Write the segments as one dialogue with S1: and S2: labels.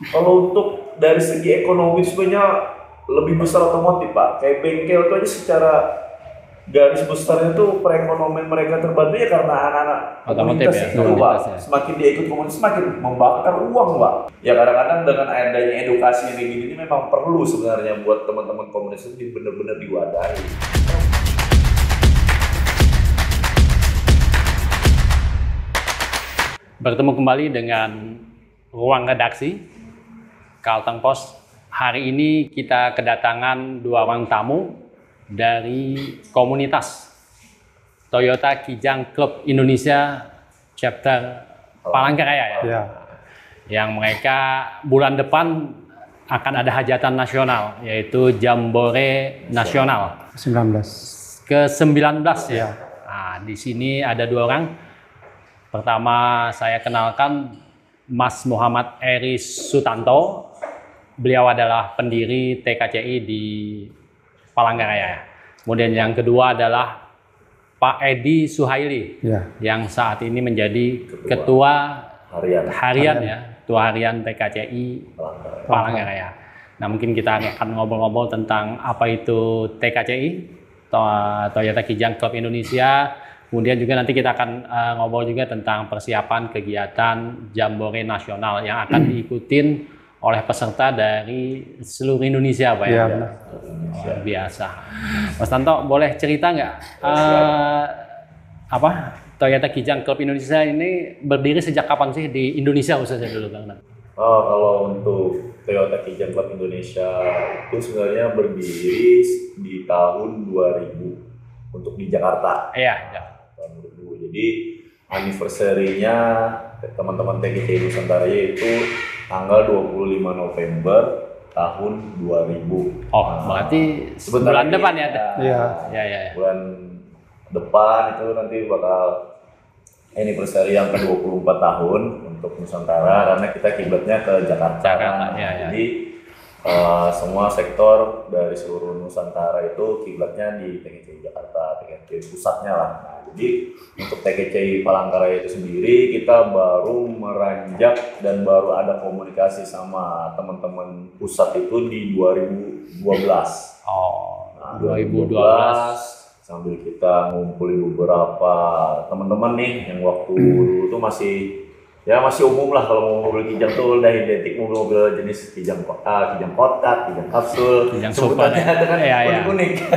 S1: Kalau untuk dari segi ekonomi sebenarnya lebih besar otomotif Pak. Kayak bengkel itu aja secara garis besarnya tuh perekonomian mereka terbantu ya karena anak-anak
S2: Otomotif
S1: komunitas
S2: ya,
S1: itu
S2: komunitas
S1: Pak.
S2: ya.
S1: Semakin dia ikut komunitas semakin membakar uang Pak. Ya kadang-kadang dengan adanya edukasi yang kayak gini ini memang perlu sebenarnya buat teman-teman komunitas ini benar-benar diwadahi.
S2: Bertemu kembali dengan ruang redaksi Kalteng Pos. Hari ini kita kedatangan dua orang tamu dari komunitas Toyota Kijang Club Indonesia Chapter Palangkaraya ya. Yang mereka bulan depan akan ada hajatan nasional yaitu Jambore Nasional
S3: 19
S2: ke-19 ya. Nah, di sini ada dua orang. Pertama saya kenalkan Mas Muhammad Eris Sutanto. Beliau adalah pendiri TKCI di Palangkaraya. Kemudian yang kedua adalah Pak Edi Suhaili yang saat ini menjadi ketua harian ya, ketua harian TKCI Palangkaraya. Nah, mungkin kita akan ngobrol-ngobrol tentang apa itu TKCI, Toyota Kijang Club Indonesia. Kemudian juga nanti kita akan ngobrol juga tentang persiapan kegiatan Jambore Nasional yang akan diikutin oleh peserta dari seluruh Indonesia, Pak ya. Luar biasa. Mas Tanto, boleh cerita nggak Toyota Kijang Club Indonesia ini berdiri sejak kapan sih di Indonesia khususnya dulu, Bang?
S1: Oh, kalau untuk Toyota Kijang Club Indonesia itu sebenarnya berdiri di tahun 2000 untuk di Jakarta.
S2: Iya.
S1: Tahun 2000. Jadi anniversary-nya teman-teman TKCI Nusantara itu tanggal 25 November tahun 2000.
S2: Oh, berarti bulan depan ya?
S3: Iya.
S1: Bulan depan itu nanti bakal anniversary yang ke-24 tahun untuk Nusantara karena kita kiblatnya ke Jakarta. Jadi semua sektor dari seluruh Nusantara itu kiblatnya di TKCI Jakarta, TKCI pusatnya lah. Nah, jadi untuk TKCI Palangkaraya itu sendiri kita baru meranjak dan baru ada komunikasi sama teman-teman pusat itu di 2012.
S2: Oh,
S1: nah,
S2: 2012
S1: sambil kita ngumpulin beberapa teman-teman nih yang waktu dulu tuh masih umum lah kalau mau mobil Kijang tuh udah identik mobil jenis Kijang kotak, Kijang kapsul,
S2: Kijang super
S1: dengan unik.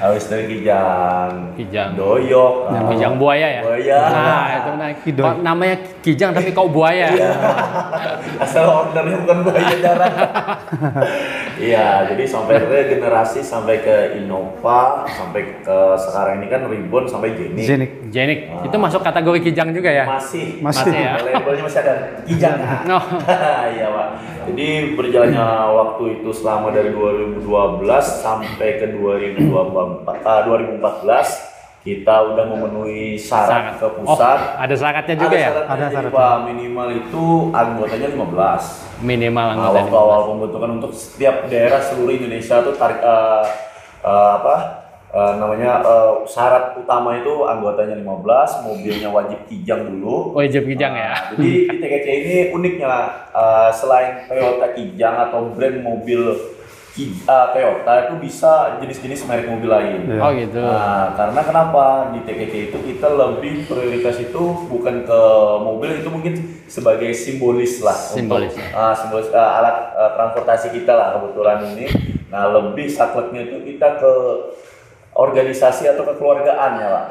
S1: Habis dari Kijang doyok,
S2: Kijang buaya ya. Nah, itu namanya Kijang tapi kau buaya.
S1: Asal ordernya bukan buaya darat. Iya, jadi sampai generasi sampai ke Innova, sampai ke sekarang ini kan Ribbon sampai
S2: Jenik. Itu masuk kategori Kijang juga ya?
S1: Masih
S2: ya.
S1: Labelnya masih ada Kijang. Iya Pak. Jadi berjalannya waktu itu selama dari 2012 sampai ke 2014 kita udah memenuhi syarat ke pusat.
S2: Ada syaratnya juga ya?
S1: Ada syaratnya. Pak, minimal itu anggotanya 15.
S2: Minimal anggotanya.
S1: Waktu awal pembentukan untuk setiap daerah seluruh Indonesia itu syarat utama itu anggotanya 15, mobilnya wajib Kijang dulu.
S2: Wajib Kijang ya.
S1: Jadi di TKCI ini uniknya selain Toyota Kijang atau brand mobil Toyota itu bisa jenis-jenis merek mobil lain.
S2: Oh gitu.
S1: Nah, karena kenapa di TKCI itu kita lebih prioritas itu bukan ke mobil, itu mungkin sebagai simbolis lah. Simbolis alat transportasi kita lah kebetulan ini. Nah, lebih sakleknya itu kita ke organisasi atau kekeluargaannya Pak.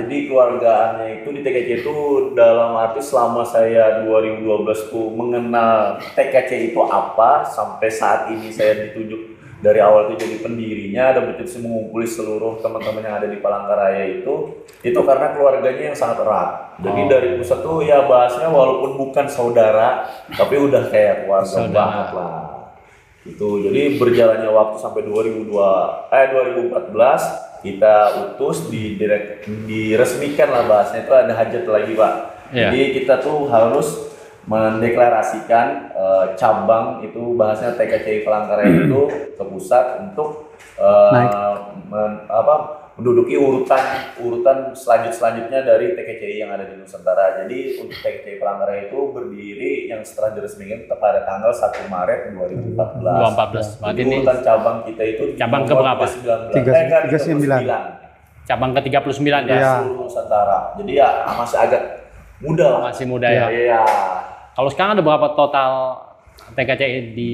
S1: Jadi keluargaannya itu di TKCI itu dalam arti selama saya 2012 tuh mengenal TKCI itu apa sampai saat ini saya ditunjuk dari awal itu jadi pendirinya dan betul-betul mengumpuli seluruh teman-teman yang ada di Palangkaraya itu karena keluarganya yang sangat erat. Jadi dari pusat tuh ya bahasnya walaupun bukan saudara tapi udah kayak keluarga banget lah. Itu jadi berjalannya waktu sampai 2014 kita utus diresmikan lah bahasnya itu ada hajat lagi Pak. Jadi kita tuh harus mendeklarasikan cabang itu bahasanya TKCI Palangkaraya itu ke pusat untuk menduduki urutan selanjutnya dari TKCI yang ada di Nusantara. Jadi untuk TKCI Palangkaraya itu berdiri yang setelah diresmikan pada tanggal 1 Maret 2014.
S2: 2014. Berarti
S1: Jadi
S2: ini
S1: urutan cabang kita itu
S2: cabang
S1: nomor
S2: keberapa?
S1: 39.
S2: cabang ke-39 ya.
S1: Ya, seluruh Nusantara. Jadi ya masih agak muda lah.
S2: Masih muda ya.
S1: Iya.
S2: Kalau sekarang ada berapa total TKCI di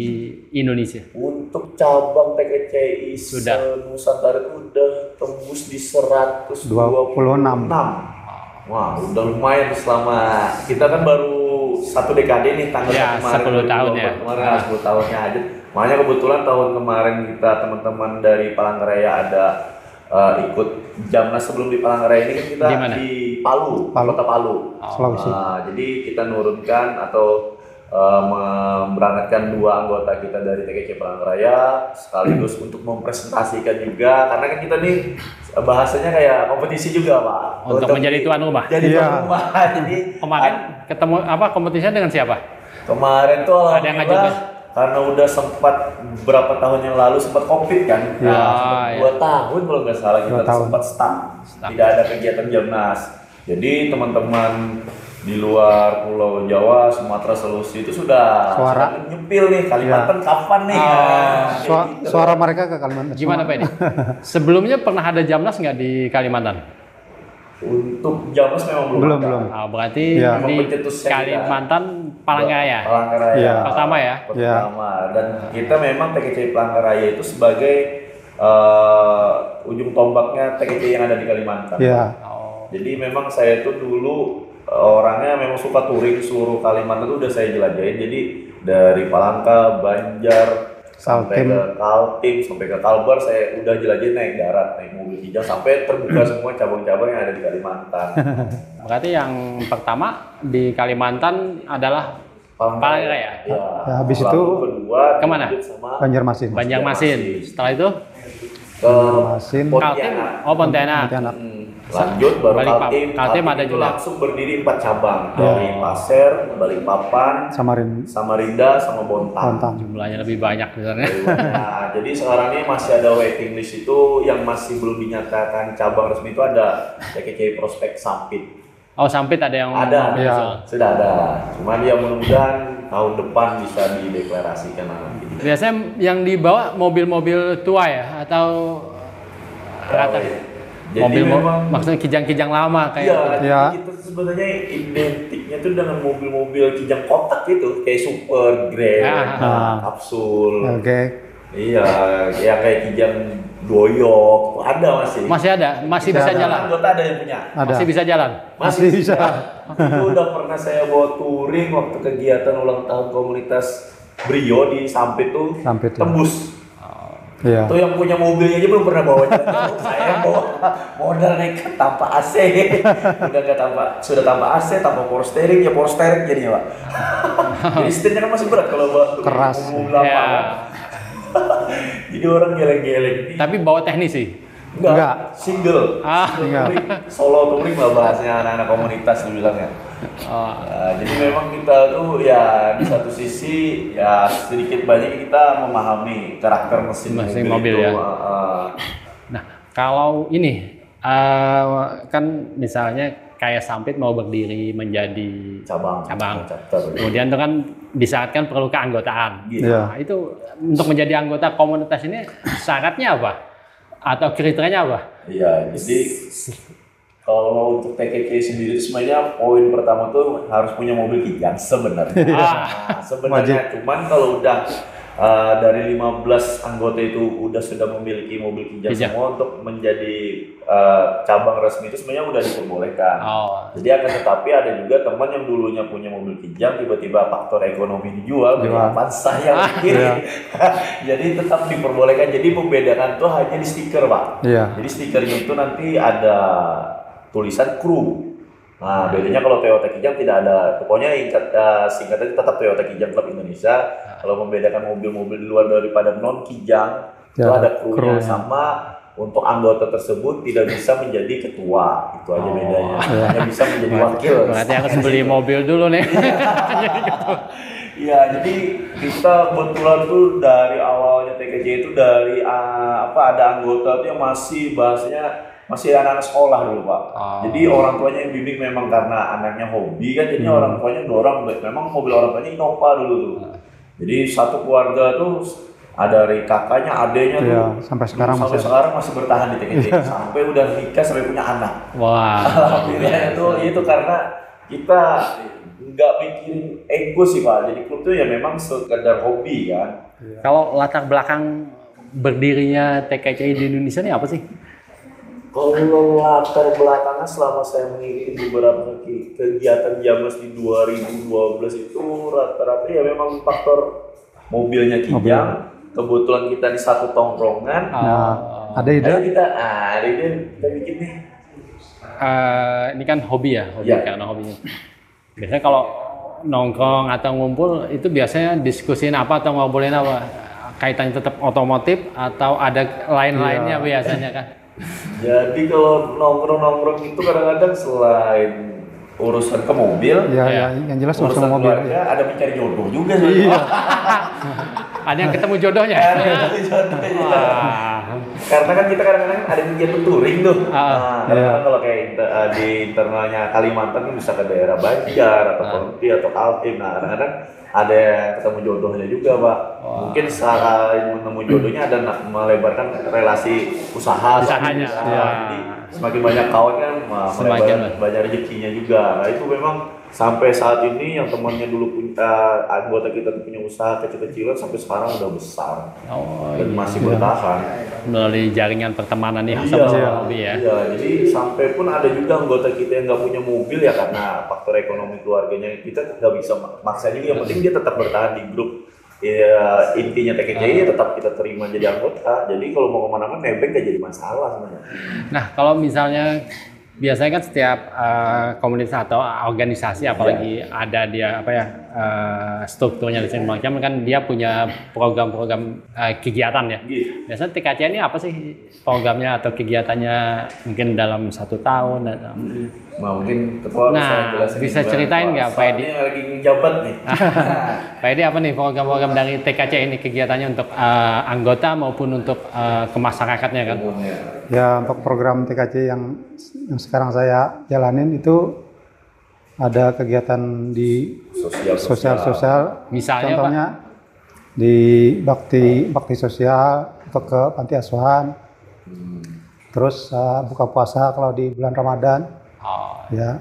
S2: Indonesia?
S1: Untuk cabang TKCI
S2: Sudah.
S1: Nusantara itu udah tembus di 126. Wah, udah lumayan selama kita kan baru satu dekade nih tanggal
S2: Ya,
S1: kemarin
S2: 10 tahun ya.
S1: Kemarin 10 tahunnya aja. Makanya kebetulan tahun kemarin kita teman-teman dari Palangkaraya ada ikut Jamnas sebelum di Palangkaraya ini kan kita
S2: Di mana?
S1: di Palu, Kota Palu.
S4: Sulawesi.
S1: Jadi kita nurunkan atau memberangkatkan 2 anggota kita dari TKC Palangkaraya sekaligus untuk mempresentasikan juga karena kan kita nih bahasanya kayak kompetisi juga Pak
S2: Untuk menjadi tuan rumah.
S1: jadi tuan rumah. Jadi
S2: Kemarin ketemu apa kompetisinya dengan siapa?
S1: kemarin tuh
S2: Ada yang
S1: alhamdulillah
S2: ngajukan?
S1: karena udah sempat beberapa tahun yang lalu sempat COVID kan, sempat
S2: ya.
S1: 2 tahun kalau nggak salah kita
S4: 2 tahun.
S1: sempat stuck, tidak ada kegiatan Jamnas. Jadi teman-teman di luar Pulau Jawa, Sumatera, Sulawesi itu sudah nyempil nih Kalimantan kapan nih? Gitu.
S4: Suara mereka ke Kalimantan.
S2: Gimana Pak ini? Sebelumnya pernah ada Jamnas nggak di Kalimantan?
S1: Untuk Jamnas memang belum.
S4: Belum.
S2: Oh, berarti
S4: Ya.
S2: di
S1: Pencetusnya
S2: Kalimantan Palangkaraya.
S1: Palangkaraya.
S4: Iya.
S2: Pertama ya.
S1: Pertama. Dan kita memang TKCI Palangkaraya itu sebagai ujung tombaknya TKCI yang ada di Kalimantan.
S4: Iya.
S2: Oh.
S1: Jadi memang saya tuh dulu orangnya memang suka touring seluruh Kalimantan itu udah saya jelajahin. Jadi dari Palangka, Banjar, sampai
S4: Kaltim.
S1: ke Kaltim, sampai ke Kalbar saya udah jelajahin naik darat, naik mobil kijang sampai terbuka semua cabang-cabang yang ada di Kalimantan.
S2: Berarti yang pertama di Kalimantan adalah Palangkaraya.
S1: Ya.
S4: Ya, habis
S1: Lalu
S4: itu
S1: kedua
S2: kemana?
S1: dilanjut sama
S4: Banjarmasin.
S2: Banjarmasin. Setelah itu
S1: ke
S4: Banjarmasin.
S2: Kaltim.
S1: Pontianak.
S2: Oh, Pontianak.
S4: Pontianak.
S1: Lanjut baru Kaltim.
S2: Kaltim ada
S1: itu
S2: juga.
S1: langsung berdiri 4 cabang dari Pasir, Balikpapan, Samarinda, sama Bontang.
S2: Jumlahnya lebih banyak sebenarnya.
S1: Nah, jadi sekarang ini masih ada waiting list itu yang masih belum dinyatakan cabang resmi itu ada TKCI Prospek Sampit.
S2: Oh, Sampit ada yang
S1: Ada,
S4: Iya.
S1: sudah ada. Cuman ya mudah-mudahan tahun depan bisa dideklarasikan nanti.
S2: Biasanya yang dibawa mobil-mobil tua ya atau rata?
S1: Jadi memang
S2: maksudnya kijang-kijang lama
S1: iya,
S2: kayak
S4: Iya.
S1: jadi kita sebenarnya identiknya tuh dengan mobil-mobil kijang kotak gitu, kayak Super, Grand, Kapsul.
S4: Oke.
S1: Iya, ya kayak kijang doyok, ada masih.
S2: masih ada, masih bisa
S4: ada.
S2: jalan.
S1: Anggota ada yang punya.
S4: Ada.
S2: Masih bisa jalan.
S4: Masih bisa.
S1: Itu udah pernah saya bawa touring waktu kegiatan ulang tahun komunitas Brio di Sampit tuh,
S4: Sampit, ya.
S1: tembus.
S4: Iya.
S1: Tuh yang punya mobilnya aja belum pernah bawa jalan. Saya bawa modal nekat tanpa AC. Sudah tanpa AC, tanpa power steering, ya power steering jadinya Pak. Jadi setirnya kan masih berat kalau bawa
S4: Keras.
S1: mobil lama.
S2: Ya.
S1: Kan. Jadi orang geleng-geleng.
S2: Tapi bawa teknisi.
S4: Enggak.
S1: Single.
S4: Enggak.
S1: Touring, solo touring lah bahasanya anak-anak komunitas dibilangnya.
S2: Oh.
S1: Jadi memang kita tuh ya di satu sisi ya sedikit banyak kita memahami karakter mesin
S2: mobil
S1: itu.
S2: ya. Nah, kalau ini kan misalnya kayak Sampit mau berdiri menjadi
S1: cabang. Chapter.
S2: Kemudian itu kan disyaratkan perlu keanggotaan.
S1: Gitu.
S4: Iya.
S2: Nah, itu untuk menjadi anggota komunitas ini syaratnya apa? Atau kriterianya apa?
S1: Iya, jadi kalau untuk TKC sendiri sebenarnya poin pertama tuh harus punya mobil kijang sebenarnya. Nah, sebenarnya cuman kalau udah dari 15 anggota itu sudah memiliki mobil kijang semua untuk menjadi cabang resmi itu sebenarnya udah diperbolehkan.
S2: Oh.
S1: Jadi akan tetapi ada juga teman yang dulunya punya mobil kijang tiba-tiba faktor ekonomi dijual, apa saya mikir. Jadi tetap diperbolehkan. Jadi membedakan tuh hanya di stiker Pak.
S4: Iya.
S1: Jadi stikernya itu nanti ada tulisan kru. Nah, bedanya kalau Toyota Kijang tidak ada. Pokoknya singkatnya tetap Toyota Kijang Club Indonesia. Kalau membedakan mobil-mobil di luar daripada non Kijang, itu ada krunya. Sama untuk anggota tersebut tidak bisa menjadi ketua. Itu aja bedanya. Hanya bisa menjadi wakil.
S2: Berarti harus beli mobil dulu nih.
S1: Iya, jadi kita kebetulan tuh dari awalnya TKJ itu dari ada anggota tuh yang masih bahasanya masih anak-anak sekolah dulu Pak.
S2: Oh.
S1: Jadi orang tuanya yang bimbing memang karena anaknya hobi kan, jadinya orang tuanya dorong. Memang mobil orang tuanya Innova dulu tuh. Jadi satu keluarga tuh ada dari kakaknya, adenya
S4: Iya,
S1: tuh
S4: sampai sekarang
S1: masih bertahan di TKJ. Sampai udah nikah, sampai punya anak.
S2: Wah.
S1: Alhamdulillah itu karena kita nggak mikirin ego sih Pak. Jadi klub tuh ya memang sekedar hobi kan.
S2: Kalau latar belakang berdirinya TKCI di Indonesia ini apa sih?
S1: Kalau latar belakangnya selama saya mengikuti beberapa kegiatan Jamnas di 2012 itu rata-rata ya memang faktor mobilnya Kijang. Kebetulan kita di satu tongkrongan.
S4: Ada ide?
S1: Ada ide kita bikin nih.
S2: Ini kan hobi ya, hobi karena hobinya. Biasanya kalau nongkrong atau ngumpul itu biasanya diskusiin apa atau ngobrolin apa? Kaitannya tetap otomotif atau ada lain-lainnya biasanya kan?
S1: Jadi kalau nongkrong itu kadang-kadang selain urusan ke mobil,
S4: yang jelas
S1: urusan
S4: mobil.
S1: keluarga, ada mencari jodoh juga sih. Iya.
S2: Ada yang ketemu jodohnya.
S1: Karena kan kita kadang-kadang ada kegiatan touring tuh. Kadang-kadang kalau kayak di internalnya Kalimantan kan bisa ke daerah Banjar atau Ponti atau Kaltim. Nah, kadang-kadang ada yang ketemu jodohnya juga, Pak. Mungkin secara menemu jodohnya ada melebarkan relasi usahanya. Jadi semakin banyak kawan kan melebarkan banyak rezekinya juga. Nah, itu memang sampai saat ini yang temannya dulu punya anggota kita punya usaha kecil-kecilan sampai sekarang udah besar dan masih bertahan
S2: melalui jaringan pertemanan yang sama-sama hobi ya.
S1: Iya, jadi sampai pun ada juga anggota kita yang nggak punya mobil ya karena faktor ekonomi keluarganya kita nggak bisa maksa juga. Yang penting dia tetap bertahan di grup. Ya, intinya TKCI tetap kita terima jadi anggota. Jadi kalau mau kemana-mana nebeng nggak jadi masalah sebenarnya.
S2: Nah, kalau misalnya biasanya kan setiap komunitas atau organisasi apalagi ada dia strukturnya di sini macam kan dia punya program-program kegiatan ya. Biasanya TKCI ini apa sih programnya atau kegiatannya mungkin dalam 1 tahun?
S1: Mungkin ketua
S2: bisa ceritain nggak Pak Edi?
S1: Lagi ngejabat nih.
S2: Pak Edi apa nih program-program dari TKCI ini kegiatannya untuk anggota maupun untuk ke masyarakatnya kan?
S4: Ya untuk program TKCI yang sekarang saya jalanin itu ada kegiatan di sosial.
S2: Misalnya
S4: contohnya Pak? Di bakti sosial atau ke panti asuhan. Terus buka puasa kalau di bulan Ramadan. Ya,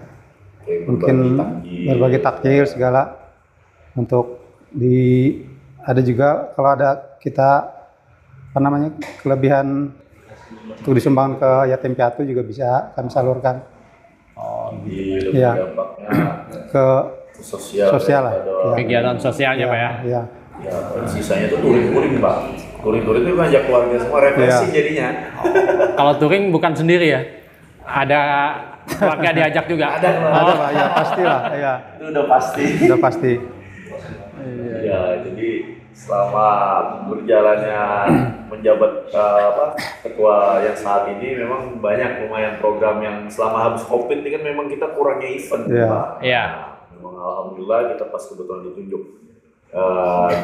S4: mungkin berbagi takjil segala untuk ada juga kalau ada kita kelebihan untuk disumbang ke yatim piatu juga bisa kami salurkan. Iya. Ke sosial lah.
S2: Kegiatan sosialnya Pak ya.
S4: Iya.
S1: Ya, sisanya itu touring Pak. Touring itu ngajak keluarga semua refreshing jadinya.
S2: Kalau touring bukan sendiri ya? Ada keluarga diajak juga?
S4: Ada Pak, ya pastilah. Ya.
S1: Itu udah pasti.
S4: Udah pasti.
S1: Ya, jadi selama berjalannya menjabat ketua yang saat ini memang banyak lumayan program yang selama habis COVID ini kan memang kita kurangnya event Pak.
S2: Iya.
S1: Memang alhamdulillah kita pas kebetulan ditunjuk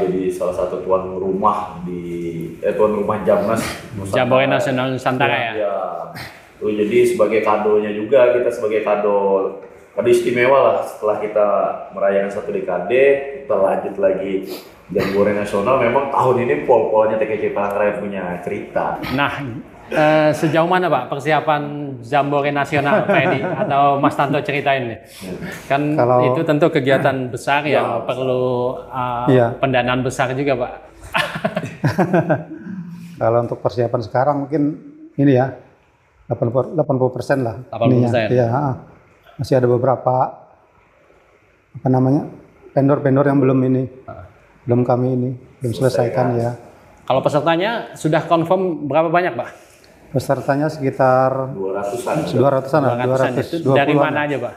S1: jadi salah satu tuan rumah Jamnas
S2: Jambore Nasional Nusantara ya.
S1: Ya. Tuh, jadi sebagai kadonya juga kita sebagai kado istimewa lah setelah kita merayakan 1 dekade kita lanjut lagi Jambore Nasional. Memang tahun ini pol-polnya TKCI Palangkaraya punya cerita.
S2: Nah, sejauh mana Pak persiapan Jambore Nasional Pak Edi atau Mas Tanto ceritain nih? Kan itu tentu kegiatan besar yang perlu pendanaan besar juga Pak.
S4: Kalau untuk persiapan sekarang mungkin ini ya 80% lah.
S2: 80%.
S4: Iya, masih ada beberapa vendor-vendor yang belum kami belum selesaikan ya.
S2: Kalau pesertanya sudah confirm berapa banyak Pak?
S4: Pesertanya sekitar 200-an lah.
S2: 200 itu dari mana aja Pak?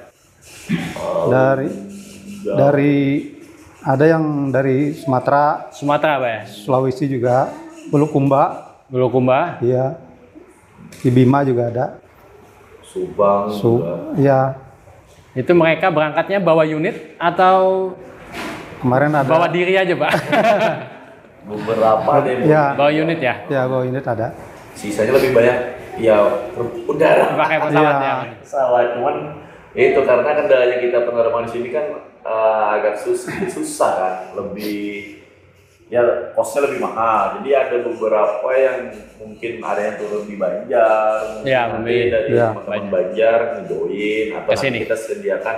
S4: Dari ada yang dari Sumatera
S2: Pak ya?
S4: Sulawesi juga, Bulukumba. Iya. Di Bima juga ada.
S1: Subang juga.
S4: Iya.
S2: Itu mereka berangkatnya bawa unit atau
S4: kemarin ada
S2: bawa diri aja Pak?
S1: Beberapa deh
S4: ya,
S2: bawa unit ya?
S4: Ya bawa unit ada.
S1: Sisanya lebih banyak Ya udara.
S2: Pakai pesawat ya.
S1: Pesawat, cuman itu karena kendalanya kita penerbangan di sini kan agak susah kan, lebih ya kosnya lebih mahal. Jadi ada beberapa yang mungkin ada yang turun di Banjar,
S2: Ya,
S1: nanti dari teman-teman Banjar ngejoin atau nanti kita sediakan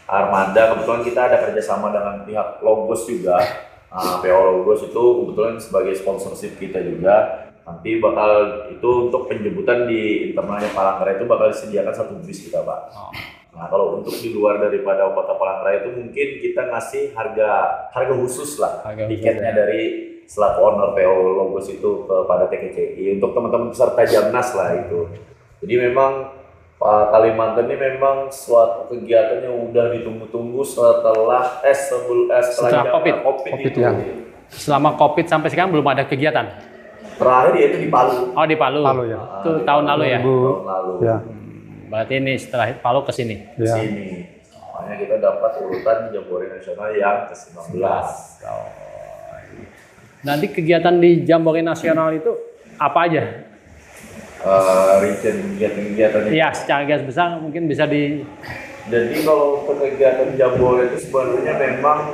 S1: armada. Kebetulan kita ada kerjasama dengan pihak Logos juga. PO Logos itu kebetulan sebagai sponsorship kita juga. Nanti bakal itu untuk penjemputan di internalnya Palangkaraya itu bakal disediakan 1 bis kita, Pak. Nah, kalau untuk di luar daripada kota Palangkaraya itu mungkin kita ngasih harga khusus lah, tiketnya dari selaku owner PO Logos itu kepada TKCI untuk teman-teman peserta Jamnas lah itu. Jadi memang Kalimantan ini memang suatu kegiatan yang udah ditunggu-tunggu setelah COVID itu.
S2: Ya. Selama COVID sampai sekarang belum ada kegiatan.
S1: Terakhir yaitu di Palu.
S2: Oh, di Palu.
S4: Palu ya.
S2: Itu tahun lalu ya.
S1: Tahun lalu.
S4: Ya.
S2: Berarti ini setelah Palu ke sini.
S4: Ya.
S1: Sini. Makanya kita dapat urutan Jambore Nasional yang ke-19.
S2: Nanti kegiatan di Jambore Nasional itu apa aja?
S1: Kegiatan-kegiatannya.
S2: Iya, secara garis besar mungkin bisa di.
S1: Jadi kalau untuk kegiatan Jambore itu sebenarnya memang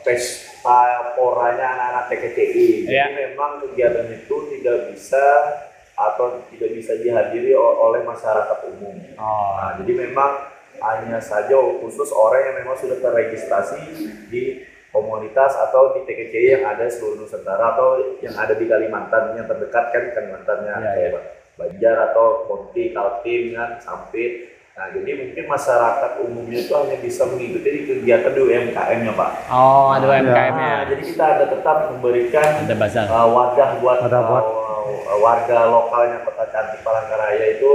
S1: pesta poranya anak-anak TKCI. Jadi memang kegiatan itu tidak bisa dihadiri oleh masyarakat umum. Nah, jadi memang hanya saja khusus orang yang memang sudah terregistrasi di komunitas atau di TKCI yang ada seluruh Nusantara atau yang ada di Kalimantan yang terdekat kan Kalimantannya kayak Banjar atau Ponti, Kaltim kan, Sampit. Nah, jadi mungkin masyarakat umumnya itu hanya bisa mengikuti di kegiatan di UMKM-nya, Pak.
S2: Oh, ada UMKM-nya.
S1: Nah, jadi kita ada tetap memberikan wadah buat warga lokalnya Kota Cantik Palangkaraya itu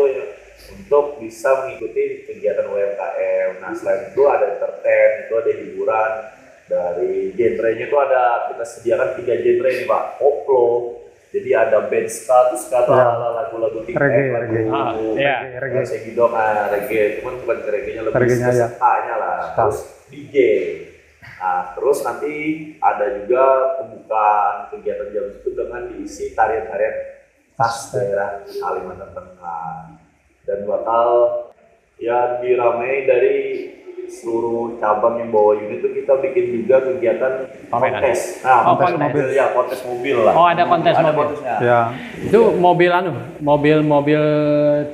S1: untuk bisa mengikuti kegiatan UMKM. Nah, selain itu ada entertain, itu ada hiburan. Dari genrenya itu kita sediakan 3 genre nih, Pak. Koplo, jadi ada band ska, terus lagu-lagu TikTok, reggae, segidok, reggae, cuman bukan reggae-nya, lebih ska-nya lah. Terus DJ. Nah, terus nanti ada juga pembukaan kegiatan jam itu dengan diisi tarian-tarian khas daerah Kalimantan Tengah. Dan bakal ya diramai dari seluruh cabang yang bawa unit itu kita bikin juga kegiatan kontes. Nah, kontes mobil ya, kontes mobil lah.
S2: Oh, ada kontes mobil.
S4: Ya.
S2: Itu mobil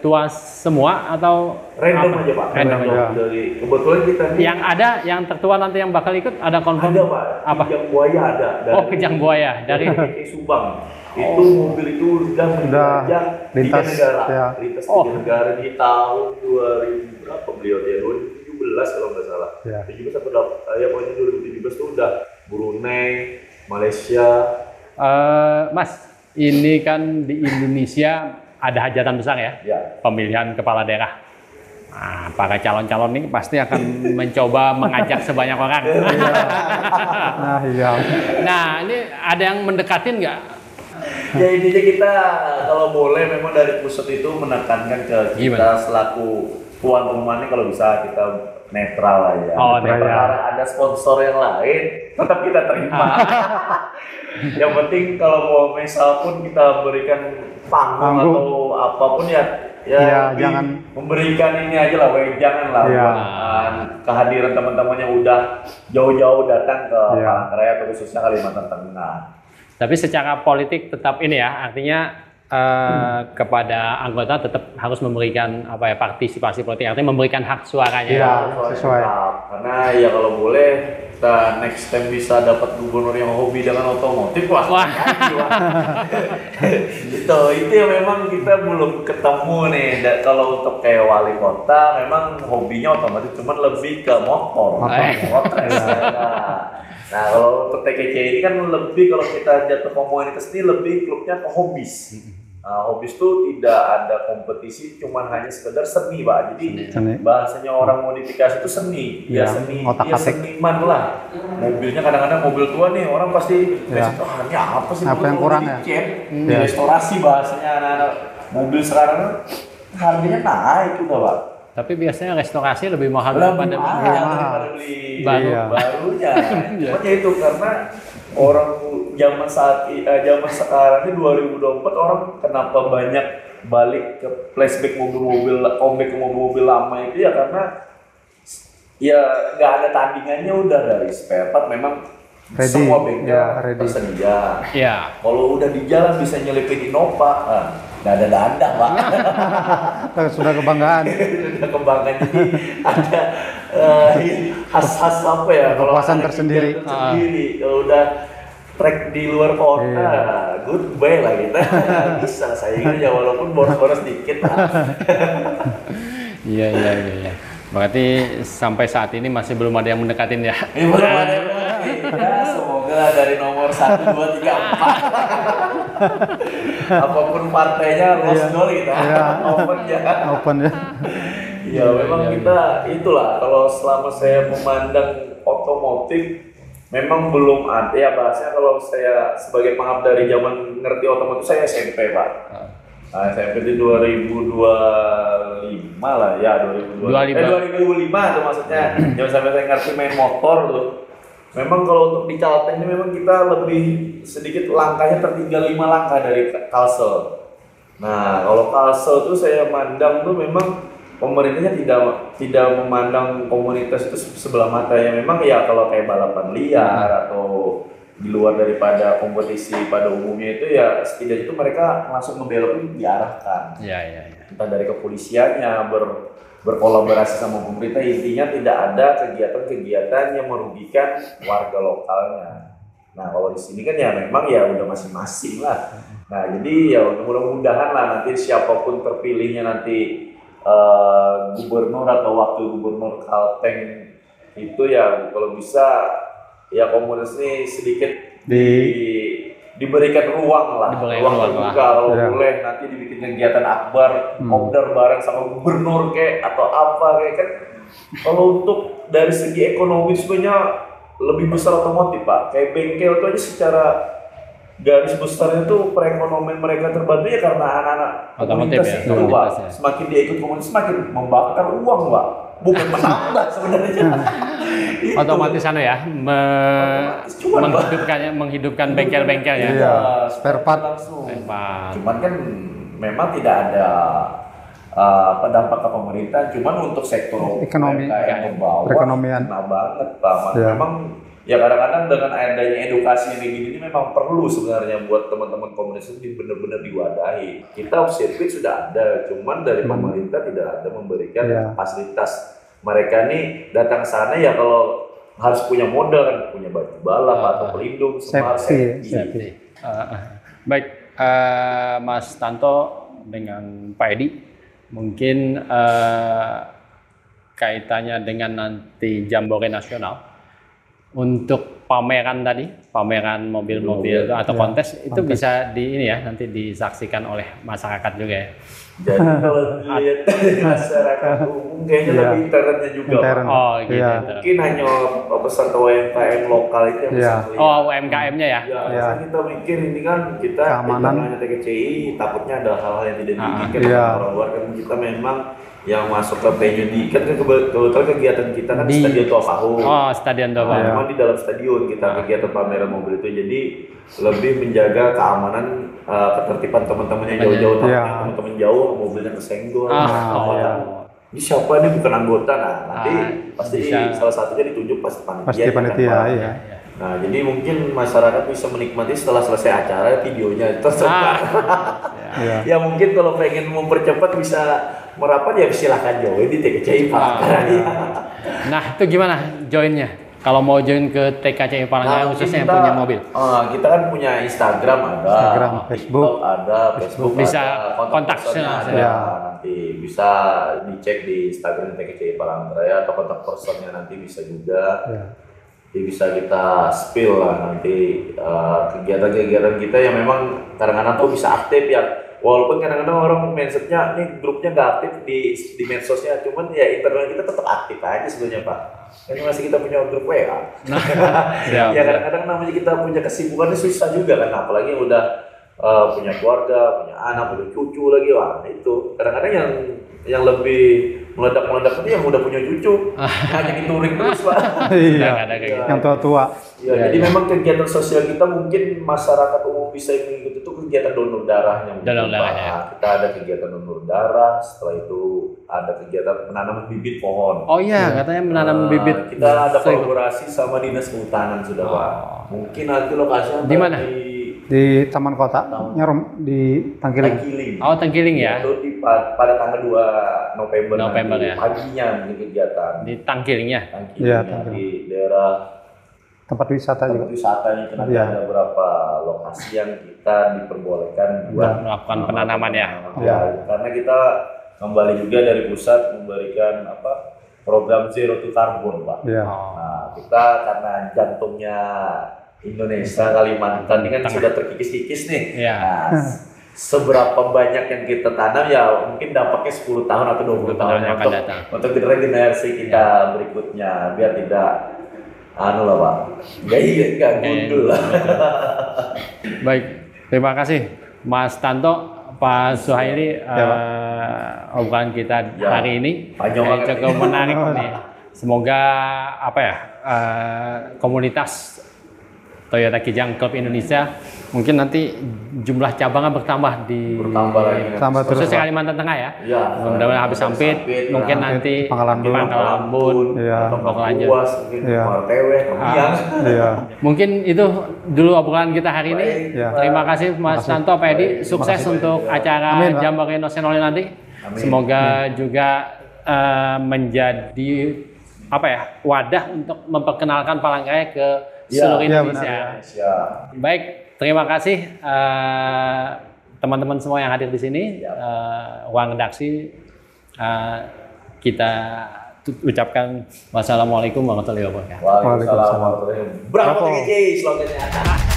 S2: tua semua atau
S1: random aja, Pak.
S2: Random aja.
S1: Dari kebetulan kita nih
S2: yang ada yang tertua nanti yang bakal ikut ada konvoy.
S1: Ada, Pak.
S2: Apa?
S1: Kijang Buaya ada.
S2: Kijang Buaya dari
S1: Subang. Itu mobil itu udah menjelajah 3 negara.
S4: Ya.
S1: Lintas 3 negara di tahun 2000 berapa beliau dia? 2017 kalau nggak salah. 17 atau pokoknya 2017 itu udah Brunei, Malaysia.
S2: Mas, ini kan di Indonesia ada hajatan besar ya, pemilihan kepala daerah. Nah, para calon-calon ini pasti akan mencoba mengajak sebanyak orang. Nah, ini ada yang mendekatin nggak?
S1: Ya intinya kita kalau boleh memang dari pusat itu menekankan ke kita selaku tuan rumah ini kalau bisa kita netral aja. Karena ada sponsor yang lain tetap kita terima. Yang penting kalau mau misal pun kita berikan panggung atau apapun ya jangan memberikan ini aja lah, jangan lah kehadiran teman-teman yang udah jauh-jauh datang ke Palangkaraya atau khususnya Kalimantan Tengah.
S2: Tapi secara politik tetap ini ya, artinya kepada anggota tetap harus memberikan partisipasi politik, artinya memberikan hak suaranya.
S4: Iya, sesuai.
S1: Karena ya kalau boleh kita next time bisa dapat gubernur yang hobi dengan otomotif, wah. Itu yang memang kita belum ketemu nih. Dan kalau untuk kayak wali kota memang hobinya otomotif, cuman lebih ke motor. Nah, kalau untuk TKC ini kan lebih, kalau kita jatuh komunitas ini lebih klubnya ke hobis. Hobis itu tidak ada kompetisi, cuman hanya sekedar seni, Pak. Jadi bahasanya orang modifikasi itu seni, seniman lah. Mobilnya kadang-kadang mobil tua nih, orang pasti ini apa sih?
S4: Apa yang kurang ya?
S1: Restorasi bahasanya anak-anak mobil sekarang harganya naik udah, Pak.
S2: Tapi biasanya restorasi lebih mahal daripada
S1: beli barunya. Makanya itu karena orang zaman sekarang ini 2024 orang kenapa banyak balik ke flashback mobil-mobil, comeback ke mobil-mobil lama itu ya karena ya nggak ada tandingannya, udah dari spare part memang
S4: Ready.
S1: semua bengkel
S4: Ya, ready.
S1: tersedia.
S2: Ya.
S1: Kalau udah di jalan bisa nyelipin Innova, nggak ada dandang Pak.
S4: Sudah kebanggaan.
S1: Udah kembangkan, jadi ada khas-khas apa ya? Kalau
S4: Kepuasan
S1: anak
S4: tersendiri.
S1: kita tersendiri. Kalau udah trek di luar kota, goodbye lah kita. Bisa saingan ya walaupun boros-boros dikit.
S2: Iya. Berarti sampai saat ini masih belum ada yang mendekatin ya?
S1: Belum ada yang lagi. Ya, semoga dari nomor 1, 2, 3, 4. Apapun partainya, lost goal kita. Open ya.
S4: Open ya.
S1: Ya memang kita itulah, kalau selama saya memandang otomotif memang belum ada ya, bahasanya kalau saya sebagai pengabdi dari zaman ngerti otomotif saya SMP Pak. Nah, SMP itu 2025 lah ya, 2005 tuh maksudnya. Jangan sampai saya ngerti main motor tuh. Memang kalau untuk di Caltech ini memang kita lebih sedikit langkahnya tertinggal 5 langkah dari Kalsel. Nah, kalau Kalsel tuh saya mandang tuh memang pemerintahnya tidak memandang komunitas itu sebelah mata ya. Memang ya kalau kayak balapan liar atau di luar daripada kompetisi pada umumnya itu ya setidaknya itu mereka langsung ngebelokin diarahkan.
S2: Iya.
S1: Entah dari kepolisiannya berkolaborasi sama pemerintah, intinya tidak ada kegiatan-kegiatan yang merugikan warga lokalnya. Nah kalau di sini kan ya memang ya udah masing-masing lah. Nah jadi ya mudah-mudahan lah nanti siapapun terpilihnya nanti gubernur atau wakil gubernur Kalteng itu ya kalau bisa ya komunitas ini sedikit diberikan ruang lah, ruang terbuka kalau boleh nanti dibikin kegiatan akbar, kopdar bareng sama gubernur kayak atau apa kayak kan. Kalau untuk dari segi ekonomi sebenarnya lebih besar otomotif Pak, kayak bengkel itu aja secara garis besarnya tuh perekonomian mereka terbantu ya karena anak-anak komunitas
S2: ya,
S1: itu Pak. Semakin dia ikut komunitas semakin membakar uang Pak, bukan menambah sebenarnya.
S2: Otomatis ya, menghidupkan bengkel-bengkel ya.
S4: Iya, spare part
S1: langsung. Cuman kan memang tidak ada dampak ke pemerintah, cuman untuk sektor
S4: ekonomi,
S1: perekonomian kena banget Pak. Memang ya kadang-kadang dengan adanya edukasi yang gini ini memang perlu sebenarnya buat teman-teman komunitas ini benar-benar diwadahi. Kita sirkuit sudah ada, cuman dari pemerintah tidak ada memberikan fasilitas. Mereka nih datang sana ya kalau harus punya modal kan, punya baju balap atau pelindung, semua safety.
S2: Baik, Mas Tanto dengan Pak Edi, mungkin kaitannya dengan nanti Jambore Nasional untuk pameran tadi, pameran mobil-mobil atau kontes itu bisa nanti disaksikan oleh masyarakat juga ya.
S1: Jadi kalau dilihat dari masyarakat umum kayaknya lebih internetnya juga.
S2: Oh gitu.
S1: Mungkin hanya peserta UMKM lokal itu yang bisa melihat.
S2: Oh UMKM-nya ya.
S1: Kita mikir ini kan kita namanya TKCI takutnya ada hal-hal yang tidak diinginkan orang luar kan. Kita memang yang masuk ke venue di kan kebetulan kegiatan kita kan di Stadion Tua Pahu.
S2: Oh Stadion Tua Pahu.
S1: Memang di dalam stadion kita kegiatan pameran mobil itu, jadi lebih menjaga keamanan ketertiban teman-teman yang jauh-jauh, teman-teman jauh mobilnya kesenggol. Ini siapa, ini bukan anggota, nanti pasti salah satunya ditunjuk pasti panitia.
S4: Iya.
S1: Nah jadi mungkin masyarakat bisa menikmati setelah selesai acara videonya tersebar. Ya mungkin kalau pengen mempercepat bisa merapat ya silahkan join di TKCI Palangkaraya.
S2: Nah itu gimana joinnya? Kalau mau join ke TKCI Palangkaraya khususnya yang punya mobil?
S1: Kita kan punya Instagram
S4: Facebook
S1: ada, Facebook
S2: bisa kontak
S1: nanti bisa dicek di Instagram TKCI Palangkaraya atau kontak personnya nanti bisa juga. Jadi bisa kita spill lah nanti kegiatan-kegiatan kita yang memang kadang-kadang tuh bisa aktif ya. Walaupun kadang-kadang orang mindsetnya nih grupnya nggak aktif di medsosnya, cuman ya internal kita tetap aktif aja sebenarnya Pak. Ini masih kita punya grup WA. Ya kadang-kadang namanya kita punya kesibukannya susah juga kan, apalagi yang udah punya keluarga, punya anak, punya cucu lagi lah. Itu kadang-kadang yang lebih meledak itu yang udah punya cucu, ngajakin touring terus Pak.
S4: Iya.
S2: Ada kayak gitu.
S4: Yang tua-tua.
S1: Ya, jadi memang kegiatan sosial kita mungkin masyarakat umum bisa mengikuti itu kegiatan donor darahnya.
S2: Donor darahnya.
S1: Nah, kita ada kegiatan donor darah, setelah itu ada kegiatan menanam bibit pohon.
S2: Oh iya, katanya menanam bibit.
S1: Kita ada kolaborasi sama Dinas Kehutanan sudah Pak. Mungkin nanti lokasinya
S2: Di mana?
S4: Di Taman Kota, di Tangkiling.
S1: Tangkiling.
S2: Oh, Tangkiling ya.
S1: Itu pada tanggal 2 November nanti,
S2: ya.
S1: paginya mungkin kegiatan.
S2: Di Tangkilingnya.
S1: Tangkiling
S4: Iya,
S1: ya,
S4: Tangkiling.
S1: di daerah
S4: Tempat wisata juga.
S1: tempat wisata itu nanti
S4: Iya.
S1: ada beberapa lokasi yang kita diperbolehkan buat
S2: Melakukan penanaman ya.
S1: Ya, karena kita kembali juga dari pusat memberikan program Zero to Carbon Pak.
S4: Iya.
S1: Nah, kita karena jantungnya Indonesia, Kalimantan ini kan sudah terkikis-kikis nih.
S2: Iya.
S1: Nah, seberapa banyak yang kita tanam ya mungkin dampaknya 10 tahun atau 20 tahun
S2: yang akan datang.
S1: untuk generasi kita berikutnya biar tidak lah Pak. Enggak gundul lah.
S2: Baik, terima kasih Mas Tanto, Pak Suhaili, obrolan kita
S1: Ya,
S2: hari ini
S1: panjang banget
S2: cukup
S1: nih.
S2: menarik nih. Semoga komunitas Toyota Kijang Club Indonesia mungkin nanti jumlah cabangnya bertambah
S1: Bertambah lagi.
S4: Tambah terus,
S2: khususnya
S4: Pak.
S2: Kalimantan Tengah ya.
S1: Iya.
S2: Mudah-mudahan habis Sampit, mungkin nanti
S4: Pangkalan Bun.
S2: Pangkalan
S4: Iya.
S2: berlanjut.
S1: Puas, mungkin
S4: Iya.
S1: Martewe, Kemiang.
S4: Iya.
S2: Mungkin itu dulu obrolan kita hari ini.
S4: Ya.
S2: Terima kasih Mas Tanto, Pak Edi. Sukses untuk acara
S4: Amin, Pak.
S2: Jambore Nasional nanti.
S1: Amin.
S2: Semoga juga menjadi wadah untuk memperkenalkan Palangkaraya ke seluruh
S4: iya,
S2: Indonesia.
S4: benar,
S1: Siap.
S2: Baik, terima kasih teman-teman semua yang hadir di sini. Ruang redaksi kita ucapkan wassalamualaikum warahmatullahi wabarakatuh.
S1: Waalaikumsalam warahmatullahi wabarakatuh. Berapa TGJ slogannya?